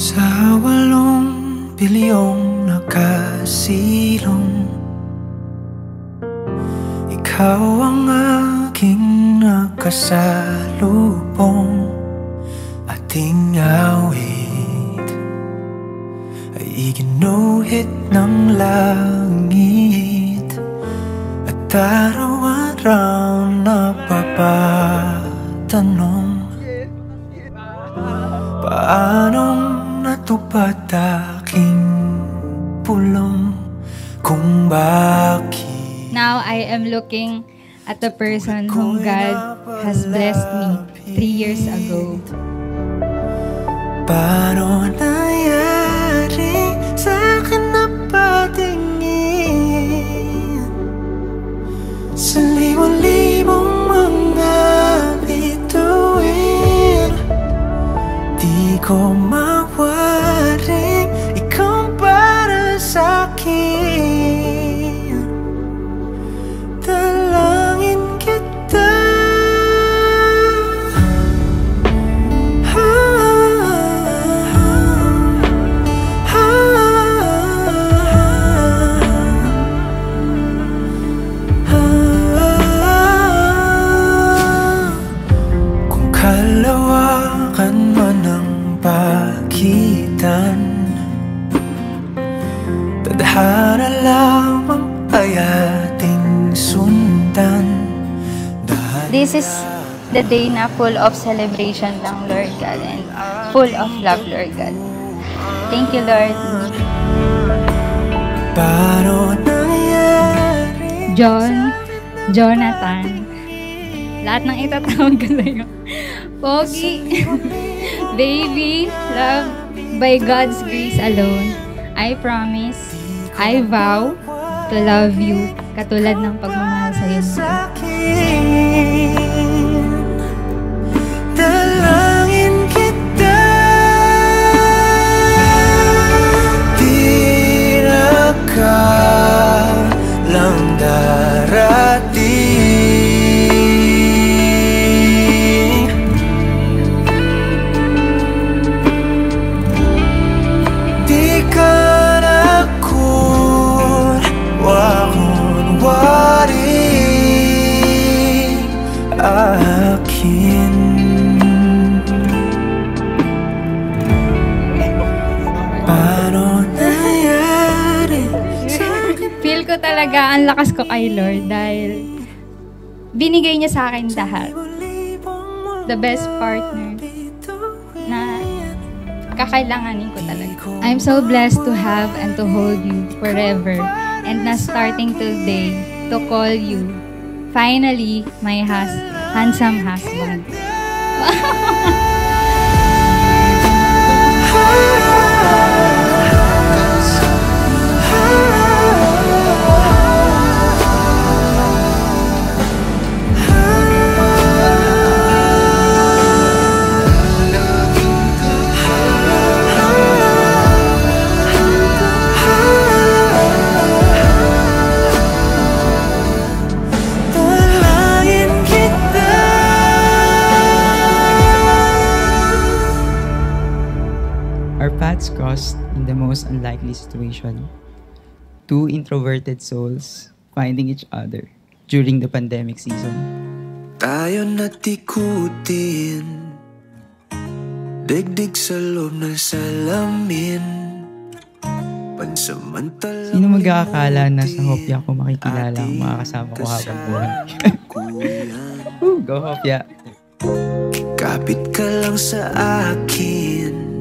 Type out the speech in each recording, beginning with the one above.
Sa 8 bilyong nakasilong, ikaw ang aking nakasalubong. Ating awit ay iginuhit ng langit, at araw-araw napapatanong, paanong natupad aking pulong, kung bakit. Now I am looking at the person whom God has blessed me 3 years ago. Paano nangyari sa'kin na patingin sa libong-libong mga bituin? Di ko mawaring ikaw para sa'kin. Dalangin kita, kung kalawakan man ang pagitan, tadhana lamang ay ating sundan. This is the day na full of celebration lang, Lord God, and full of love, Lord God. Thank you, Lord. Paano nangyari? John, Jonathan, lahat ng itatawag ko sa'yo. Pogi, baby, love by God's grace alone. I promise, I vow to love you katulad ng pagmamahal sa'yo. Dalangin kita, di na ka lang darating. Di ka na kunwari akin. Paano nangyari? Feel ko talaga ang lakas ko kay Lord dahil binigay niya sa akin lahat. The best partner na kakailanganin ko talaga. I'm so blessed to have and to hold you forever, and na starting today to call you finally my handsome husband. Our paths crossed in the most unlikely situation. Two introverted souls finding each other during the pandemic season. Tayo natikutin, digdig sa loob ng salamin. Pansamantala. Sino mag-aakala na sa Hopya ko makikilala ang mga kasama ko habang buhay? Go Hopya! Kapit ka lang sa akin,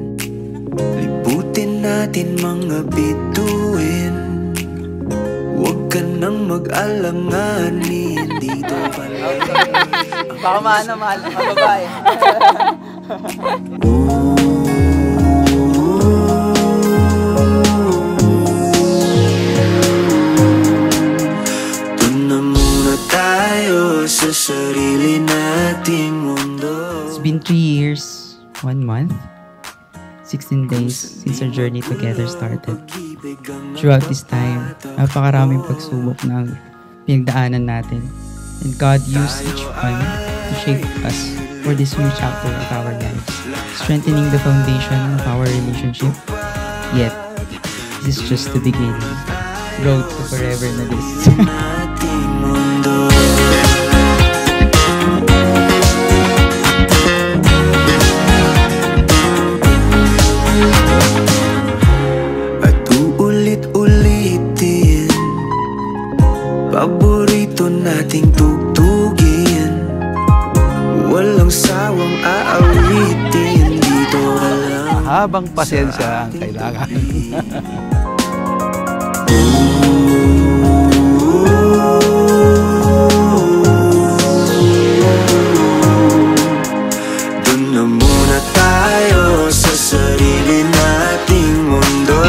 libutin natin mga bituin. Huwag ka nang mag-alanganin, dito pala. Baka maano, mahal ng mga babae. Doon na muna tayo sa sarili nating mundo. It's been 3 years, 1 month, 16 days since our journey together started. Throughout this time, napakaraming pagsubok na pinagdaanan natin. And God used each one to shape us for this new chapter of our lives, strengthening the foundation of our relationship. Yet, this is just the beginning. Road to forever na this. Ating mundo. At uulit-ulitin, paborito nating tugtugin, walang sawang aawitin, dito walang Habang pasensya ang kailangan. Dun na muna tayo sa sarili nating mundo.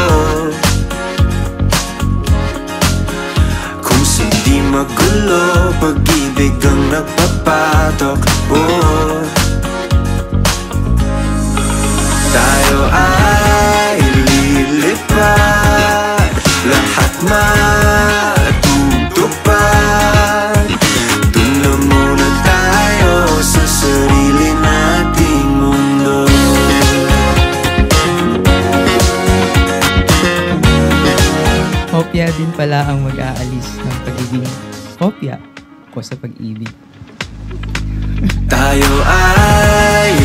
Kung hindi magulo, pag-ibig ang nagpapatok. Tayo ay lilipad, lahat matutupad. Dun na muna tayo sa sarili nating mundo. Kopya din pala ang mag-aalis ng pagiging kopya ko sa pag-ibig. Tayo ay